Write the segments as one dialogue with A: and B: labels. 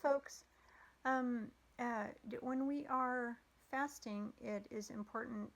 A: folks. When we are fasting, it is important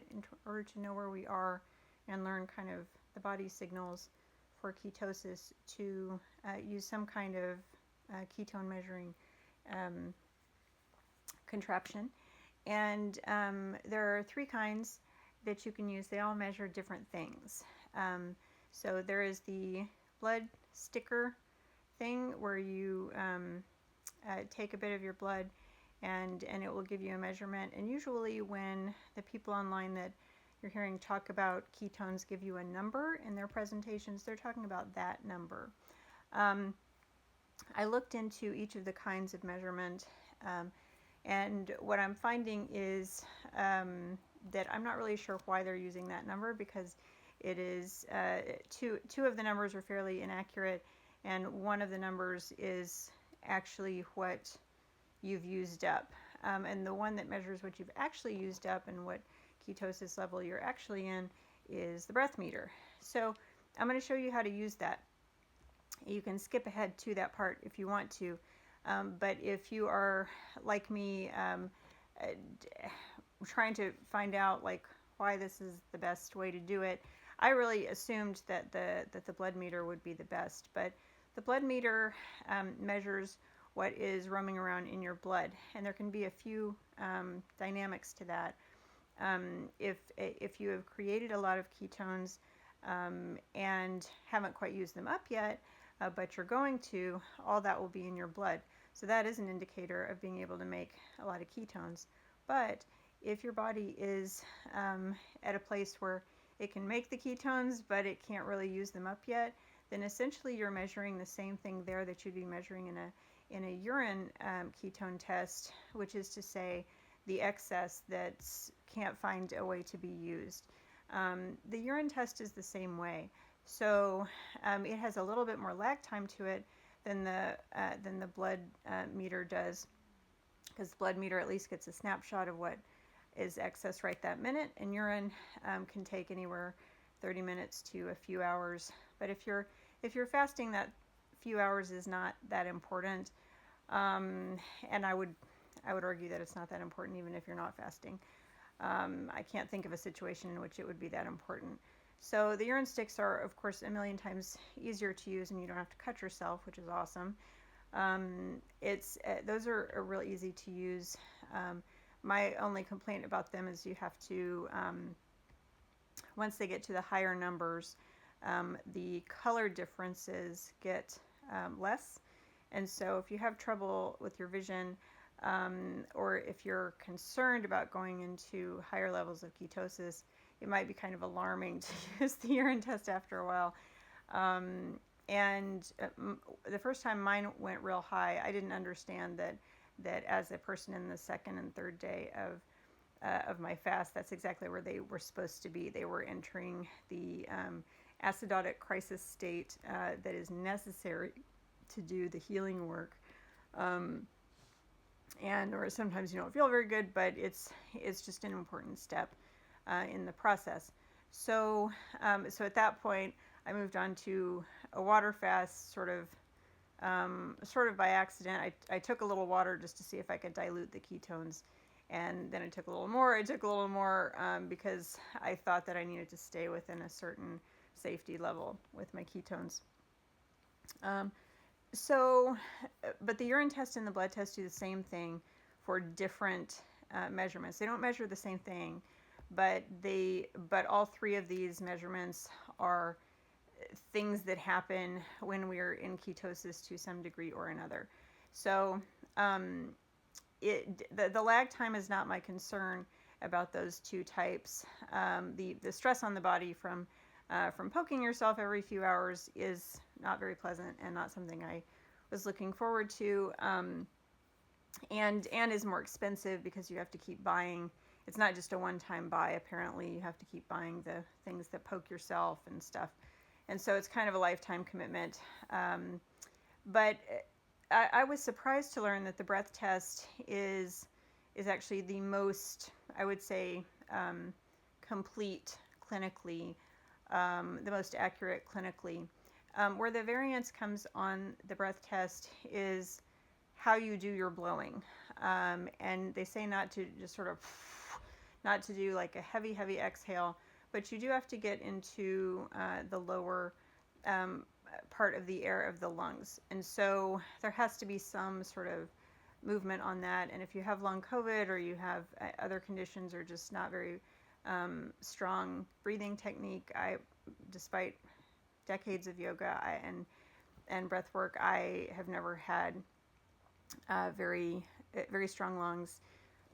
A: in order to know where we are and learn kind of the body signals for ketosis to use some kind of ketone measuring um, contraption. And there are three kinds that you can use. They all measure different things. So there is the blood sticker thing where you take a bit of your blood and it will give you a measurement. And usually when the people online that you're hearing talk about ketones give you a number in their presentations, they're talking about that number. I looked into each of the kinds of measurement, and what I'm finding is that I'm not really sure why they're using that number, because it is two of the numbers are fairly inaccurate, and one of the numbers is actually what you've used up. And the one that measures what you've actually used up and what ketosis level you're actually in is the breath meter. So I'm going to show you how to use that. You can skip ahead to that part if you want to, but if you are like me, trying to find out like why this is the best way to do it, I really assumed that the blood meter would be the best. But the blood meter measures what is roaming around in your blood, and there can be a few dynamics to that. If you have created a lot of ketones and haven't quite used them up yet, but you're going to, all that will be in your blood. So that is an indicator of being able to make a lot of ketones. But if your body is at a place where it can make the ketones, but it can't really use them up yet, then essentially you're measuring the same thing there that you'd be measuring in a urine ketone test, which is to say the excess that can't find a way to be used. The urine test is the same way. So it has a little bit more lag time to it than the blood meter does, because the blood meter at least gets a snapshot of what is excess right that minute, and urine can take anywhere 30 minutes to a few hours. But if you're fasting, that few hours is not that important, and I would argue that it's not that important even if you're not fasting. I can't think of a situation in which it would be that important. So the urine sticks are, of course, a million times easier to use, and you don't have to cut yourself, which is awesome. Those are real easy to use. My only complaint about them is you have to, once they get to the higher numbers, the color differences get less. And so if you have trouble with your vision, or if you're concerned about going into higher levels of ketosis, it might be kind of alarming to use the urine test after a while. And the first time mine went real high, I didn't understand that as a person in the second and third day of my fast, that's exactly where they were supposed to be. They were entering the acidotic crisis state that is necessary to do the healing work. Or sometimes you don't feel very good, but it's just an important step in the process. So at that point, I moved on to a water fast, sort of by accident. I took a little water just to see if I could dilute the ketones, and then I took a little more because I thought that I needed to stay within a certain safety level with my ketones. But the urine test and the blood test do the same thing for different measurements. They don't measure the same thing, but all three of these measurements are things that happen when we're in ketosis to some degree or another. So the lag time is not my concern about those two types. The stress on the body from poking yourself every few hours is not very pleasant and not something I was looking forward to, and is more expensive because you have to keep buying. It's not just a one-time buy. Apparently, you have to keep buying the things that poke yourself and stuff, and so it's kind of a lifetime commitment. But I was surprised to learn that the breath test is actually the most, I would say, complete clinically, the most accurate clinically. Where the variance comes on the breath test is how you do your blowing. And they say not to just sort of, not to do like a heavy, heavy exhale, but you do have to get into the lower part of the air of the lungs. And so there has to be some sort of movement on that. And if you have long COVID or you have other conditions or just not very strong breathing technique, despite decades of yoga and breath work, I have never had very strong lungs.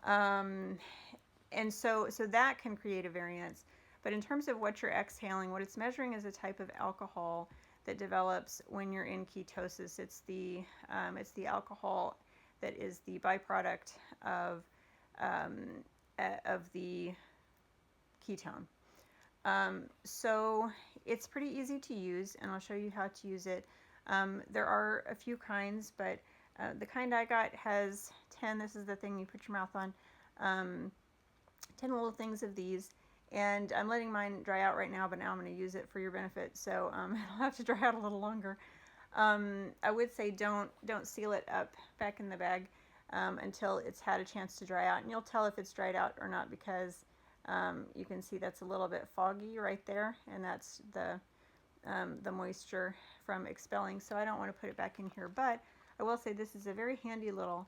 A: And so that can create a variance. But in terms of what you're exhaling, what it's measuring is a type of alcohol that develops when you're in ketosis. It's the alcohol that is the byproduct of the ketone. So it's pretty easy to use, and I'll show you how to use it. There are a few kinds, but the kind I got has 10. This is the thing you put your mouth on. 10 little things of these. And I'm letting mine dry out right now, but now I'm going to use it for your benefit. So it'll have to dry out a little longer. I would say don't seal it up back in the bag until it's had a chance to dry out. And you'll tell if it's dried out or not because you can see that's a little bit foggy right there. And that's the moisture from expelling. So I don't want to put it back in here. But I will say this is a very handy little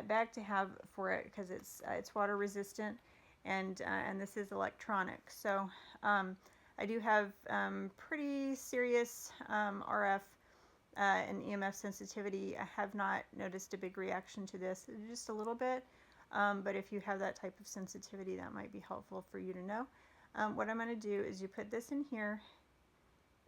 A: bag to have for it because it's water resistant. And this is electronic. So I do have pretty serious RF and EMF sensitivity. I have not noticed a big reaction to this, just a little bit. But if you have that type of sensitivity, that might be helpful for you to know. What I'm going to do is you put this in here,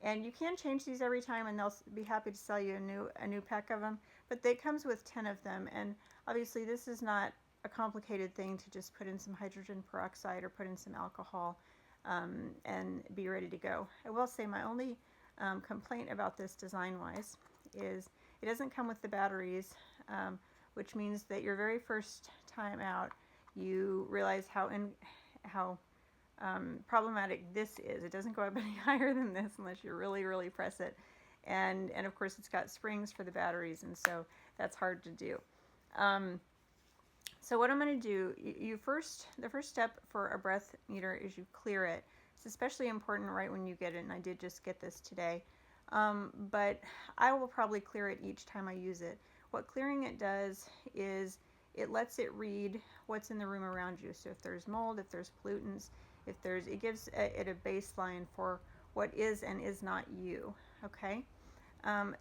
A: and you can change these every time, and they'll be happy to sell you a new pack of them. But it comes with 10 of them, and obviously this is not a complicated thing to just put in some hydrogen peroxide or put in some alcohol and be ready to go. I will say my only complaint about this design-wise is it doesn't come with the batteries, which means that your very first time out you realize how problematic this is. It doesn't go up any higher than this unless you really, really press it. And of course it's got springs for the batteries, and so that's hard to do. So what I'm going to do, the first step for a breath meter is you clear it. It's especially important right when you get it, and I did just get this today. But I will probably clear it each time I use it. What clearing it does is it lets it read what's in the room around you. So if there's mold, if there's pollutants, it gives it a baseline for what is and is not you. Okay?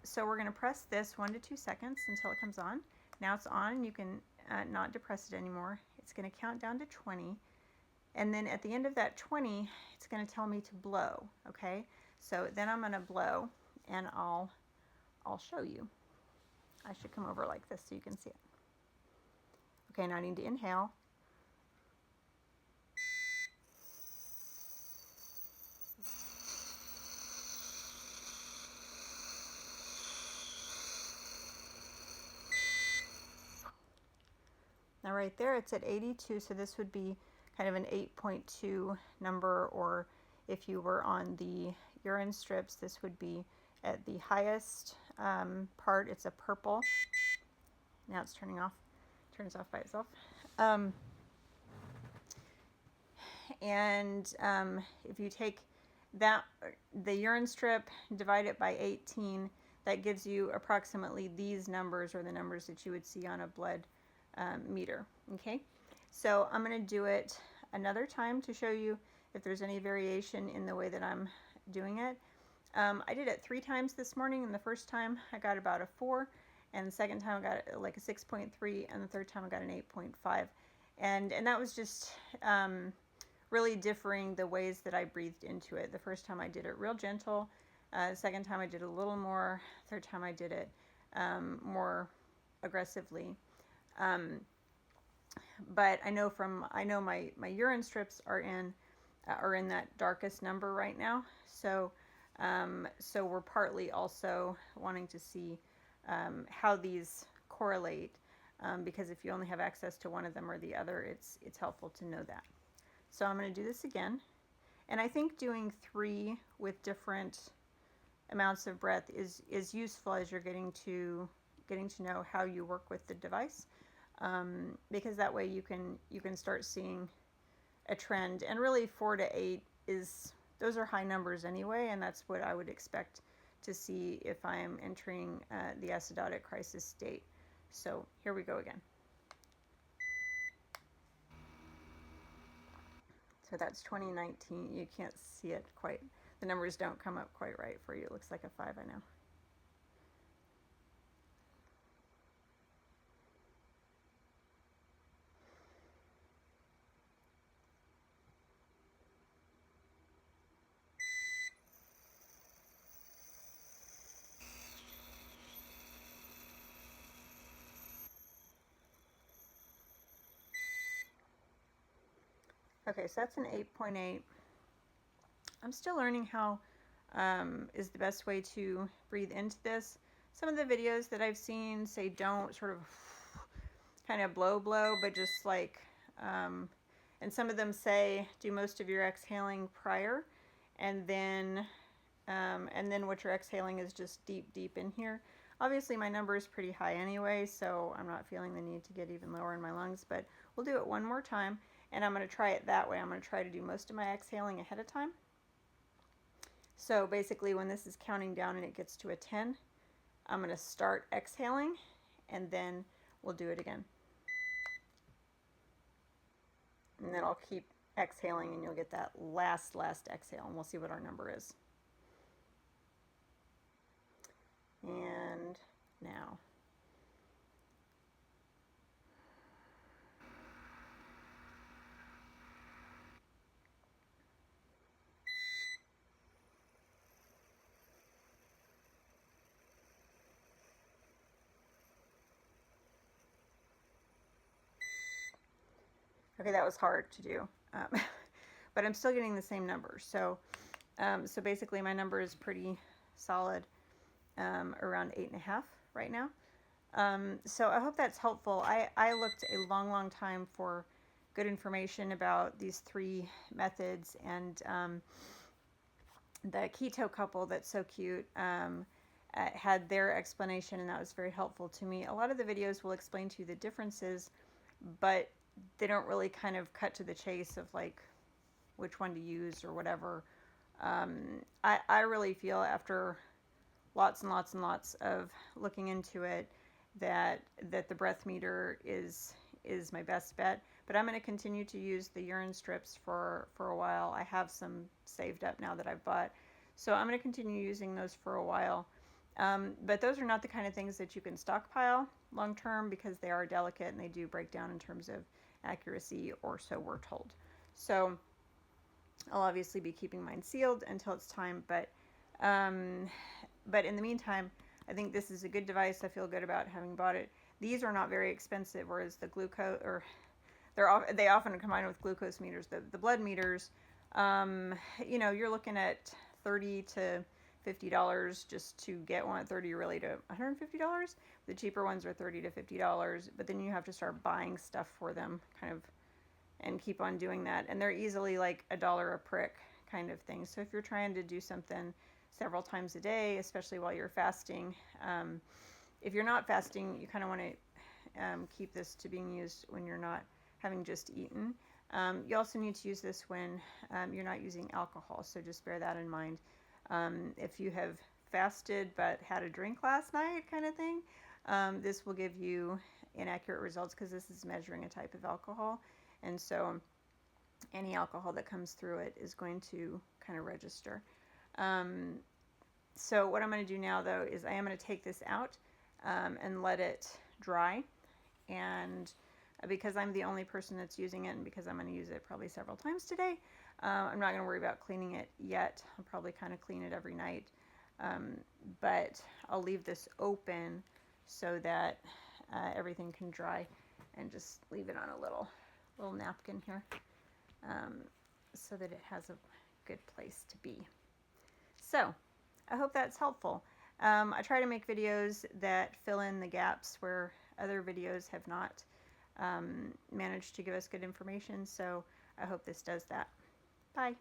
A: So we're going to press this 1 to 2 seconds until it comes on. Now it's on. You can not depress it anymore. It's going to count down to 20, and then at the end of that 20 it's going to tell me to blow. Okay, so then I'm going to blow, and I'll show you. I should come over like this so you can see it. Okay, now I need to inhale. Now right there it's at 82, so this would be kind of an 8.2 number, or if you were on the urine strips, this would be at the highest part. It's a purple. Now it's turning off. Turns off by itself. And if you take the urine strip, divide it by 18, that gives you approximately these numbers, or the numbers that you would see on a blood meter. Okay, so I'm going to do it another time to show you if there's any variation in the way that I'm doing it. I did it 3 times this morning, and the first time I got about a 4, and the second time I got like a 6.3, and the third time I got an 8.5, and that was just really differing the ways that I breathed into it. The first time I did it real gentle, the second time I did it a little more, third time I did it more aggressively. But I know my urine strips are in that darkest number right now. So we're partly also wanting to see how these correlate, because if you only have access to one of them or the other, it's helpful to know that. So I'm going to do this again, and I think doing 3 with different amounts of breath is useful as you're getting to getting to know how you work with the device, because that way you can start seeing a trend. And really 4 to 8 those are high numbers anyway, and that's what I would expect to see if I'm entering the acidotic crisis state. So here we go again. So that's 2019. You can't see it quite. The numbers don't come up quite right for you. It looks like a 5, I know. Okay, so that's an 8.8. I'm still learning how is the best way to breathe into this. Some of the videos that I've seen say don't sort of kind of blow, but just like, and some of them say do most of your exhaling prior, and then what you're exhaling is just deep in here. Obviously my number is pretty high anyway, so I'm not feeling the need to get even lower in my lungs, but we'll do it one more time, and I'm going to try it that way. I'm going to try to do most of my exhaling ahead of time. So basically when this is counting down and it gets to a 10, I'm going to start exhaling, and then we'll do it again. And then I'll keep exhaling, and you'll get that last exhale, and we'll see what our number is. And now. Okay, that was hard to do, but I'm still getting the same number. So basically my number is pretty solid, around 8.5 right now. So I hope that's helpful. I looked a long time for good information about these 3 methods, and the keto couple that's so cute had their explanation, and that was very helpful to me. A lot of the videos will explain to you the differences, but they don't really kind of cut to the chase of like which one to use or whatever. I really feel after lots and lots of looking into it that the breath meter is my best bet. But I'm going to continue to use the urine strips for a while. I have some saved up now that I've bought, so I'm going to continue using those for a while. But those are not the kind of things that you can stockpile long term, because they are delicate and they do break down in terms of accuracy, or so we're told. So I'll obviously be keeping mine sealed until it's time, but in the meantime, I think this is a good device. I feel good about having bought it. These are not very expensive, whereas the glucose, or they often combine with glucose meters. The blood meters, you know, you're looking at $30 to $50 just to get one. 30 really to $150. The cheaper ones are $30 to $50, but then you have to start buying stuff for them, kind of, and keep on doing that. And they're easily like $1 a prick kind of thing. So if you're trying to do something several times a day, especially while you're fasting, if you're not fasting, you kind of want to keep this to being used when you're not having just eaten. You also need to use this when you're not using alcohol, so just bear that in mind. If you have fasted but had a drink last night kind of thing, this will give you inaccurate results, because this is measuring a type of alcohol, and so any alcohol that comes through it is going to kind of register. So what I'm going to do now, though, is I am going to take this out and let it dry, and because I'm the only person that's using it, and because I'm going to use it probably several times today, I'm not going to worry about cleaning it yet. I'll probably kind of clean it every night, but I'll leave this open so that everything can dry, and just leave it on a little napkin here, so that it has a good place to be. So I hope that's helpful. I try to make videos that fill in the gaps where other videos have not managed to give us good information, so I hope this does that. Bye.